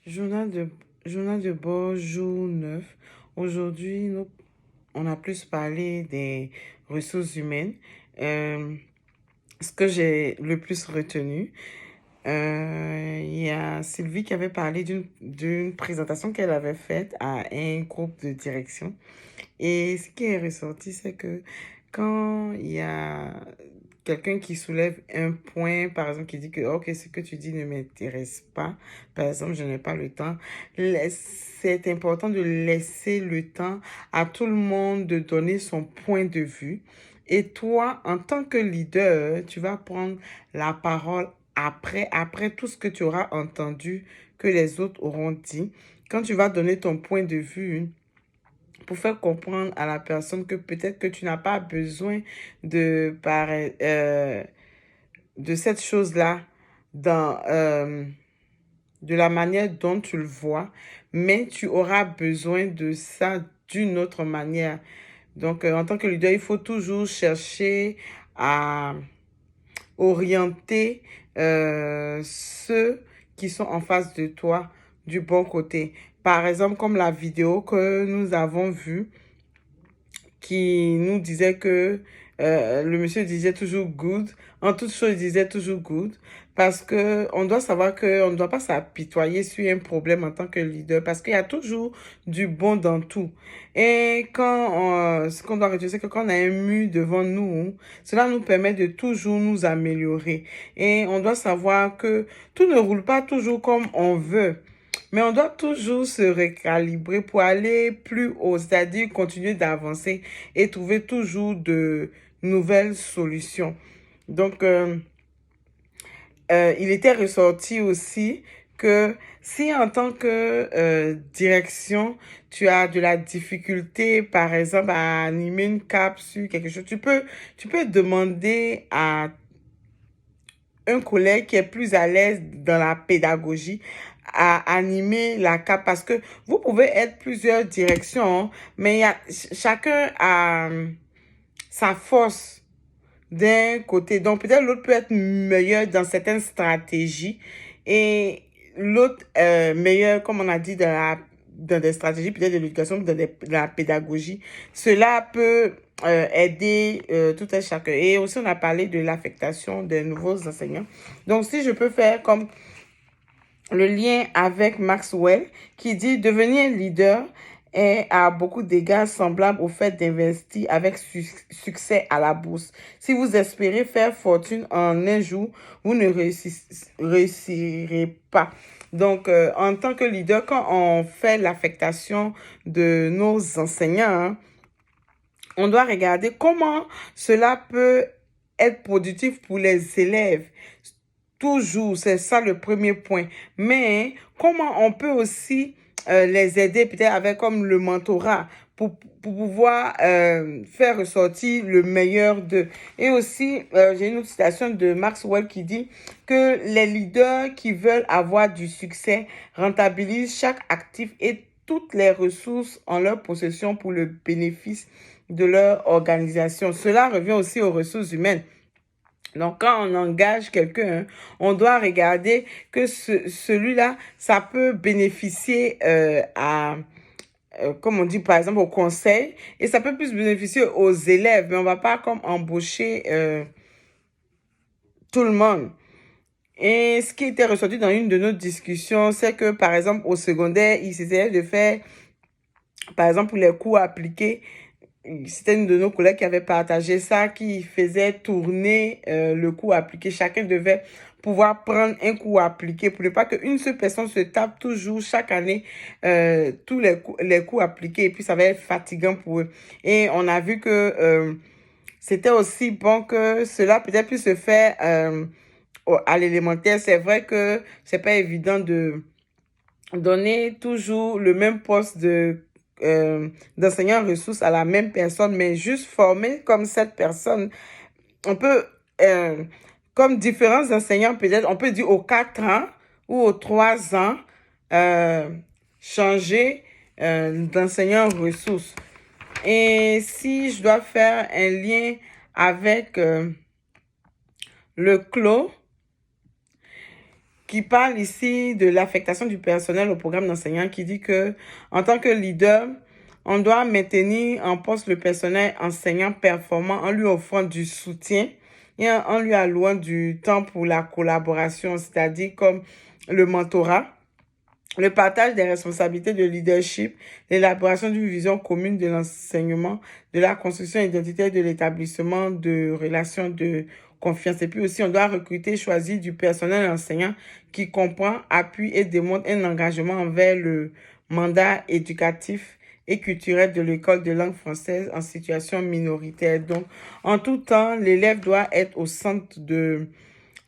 Journal de, journal de bord, jour 9. Aujourd'hui, on a plus parlé des ressources humaines. Euh, Ce que j'ai le plus retenu, il y a Sylvie qui avait parlé d'une présentation qu'elle avait faite à un groupe de direction. Et ce qui est ressorti, c'est que quand il y a quelqu'un qui soulève un point, par exemple, qui dit que, ok, ce que tu dis ne m'intéresse pas, par exemple, je n'ai pas le temps, c'est important de laisser le temps à tout le monde de donner son point de vue. Et toi, en tant que leader, tu vas prendre la parole après tout ce que tu auras entendu, que les autres auront dit. Quand tu vas donner ton point de vue, pour faire comprendre à la personne que peut-être que tu n'as pas besoin de, de cette chose-là de la manière dont tu le vois, mais tu auras besoin de ça d'une autre manière. Donc, en tant que leader, il faut toujours chercher à orienter ceux qui sont en face de toi du bon côté. Par exemple, comme la vidéo que nous avons vue, qui nous disait que le monsieur disait toujours good. En toute chose, il disait toujours good. Parce que on doit savoir qu'on ne doit pas s'apitoyer sur un problème en tant que leader. Parce qu'il y a toujours du bon dans tout. Et ce qu'on doit retenir, c'est que quand on a un mur devant nous, cela nous permet de toujours nous améliorer. Et on doit savoir que tout ne roule pas toujours comme on veut. Mais on doit toujours se recalibrer pour aller plus haut, c'est-à-dire continuer d'avancer et trouver toujours de nouvelles solutions. Donc, il était ressorti aussi que si en tant que direction, tu as de la difficulté, par exemple, à animer une cape sur quelque chose, tu peux demander à un collègue qui est plus à l'aise dans la pédagogie à animer la CAP parce que vous pouvez être plusieurs directions, hein, mais chacun a sa force d'un côté. Donc peut-être l'autre peut être meilleur dans certaines stratégies et l'autre meilleur, comme on a dit, dans des stratégies, peut-être de l'éducation, de la pédagogie. Cela peut aider tout un chacun. Et aussi, on a parlé de l'affectation des nouveaux enseignants. Donc, si je peux faire comme le lien avec Maxwell qui dit devenir leader est à beaucoup d'égards semblable au fait d'investir avec succès à la bourse. Si vous espérez faire fortune en un jour, vous ne réussirez pas. Donc, en tant que leader, quand on fait l'affectation de nos enseignants, hein, on doit regarder comment cela peut être productif pour les élèves. Toujours, c'est ça le premier point. Mais comment on peut aussi les aider peut-être avec comme le mentorat pour pouvoir faire ressortir le meilleur d'eux. Et aussi, j'ai une autre citation de Maxwell qui dit que les leaders qui veulent avoir du succès rentabilisent chaque actif et toutes les ressources en leur possession pour le bénéfice de leur organisation. Cela revient aussi aux ressources humaines. Donc, quand on engage quelqu'un, hein, on doit regarder que celui-là, ça peut bénéficier comme on dit par exemple, au conseil, et ça peut plus bénéficier aux élèves, mais on va pas comme embaucher tout le monde. Et ce qui était ressorti dans une de nos discussions, c'est que par exemple, au secondaire, il s'essayait de faire, par exemple, pour les cours appliqués, c'était une de nos collègues qui avait partagé ça, qui faisait tourner le cours appliqué. Chacun devait pouvoir prendre un cours appliqué pour ne pas qu'une seule personne se tape toujours chaque année tous les cours appliqués et puis ça va être fatigant pour eux. Et on a vu que c'était aussi bon que cela peut-être puisse se faire à l'élémentaire. C'est vrai que c'est pas évident de donner toujours le même poste d'enseignant ressources à la même personne, mais juste former comme cette personne. On peut, comme différents enseignants, peut-être, on peut dire aux 4 ans ou aux 3 ans, euh, changer d'enseignant ressources. Et si je dois faire un lien avec le CLO, qui parle ici de l'affectation du personnel au programme d'enseignants, qui dit que en tant que leader, on doit maintenir en poste le personnel enseignant performant en lui offrant du soutien et en lui allouant du temps pour la collaboration, c'est-à-dire comme le mentorat, le partage des responsabilités de leadership, l'élaboration d'une vision commune de l'enseignement, de la construction identitaire de l'établissement, de relations de confiance. Et puis aussi, on doit recruter, choisir du personnel enseignant qui comprend, appuie et démontre un engagement envers le mandat éducatif et culturel de l'école de langue française en situation minoritaire. Donc, en tout temps, l'élève doit être au centre de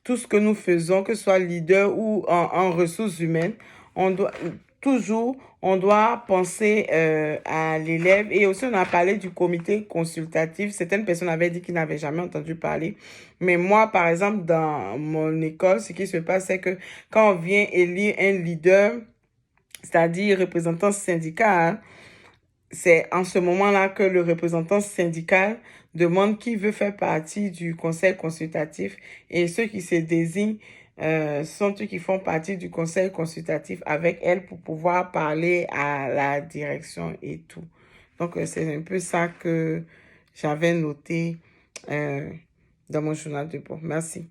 tout ce que nous faisons, que ce soit leader ou en ressources humaines. On doit toujours, on doit penser à l'élève. Et aussi, on a parlé du comité consultatif. Certaines personnes avaient dit qu'ils n'avaient jamais entendu parler. Mais moi, par exemple, dans mon école, ce qui se passe, c'est que quand on vient élire un leader, c'est-à-dire représentant syndical, c'est en ce moment-là que le représentant syndical demande qui veut faire partie du conseil consultatif, et ceux qui se désignent sont ceux qui font partie du conseil consultatif avec elle pour pouvoir parler à la direction et tout. Donc, c'est un peu ça que j'avais noté dans mon journal de bord. Merci.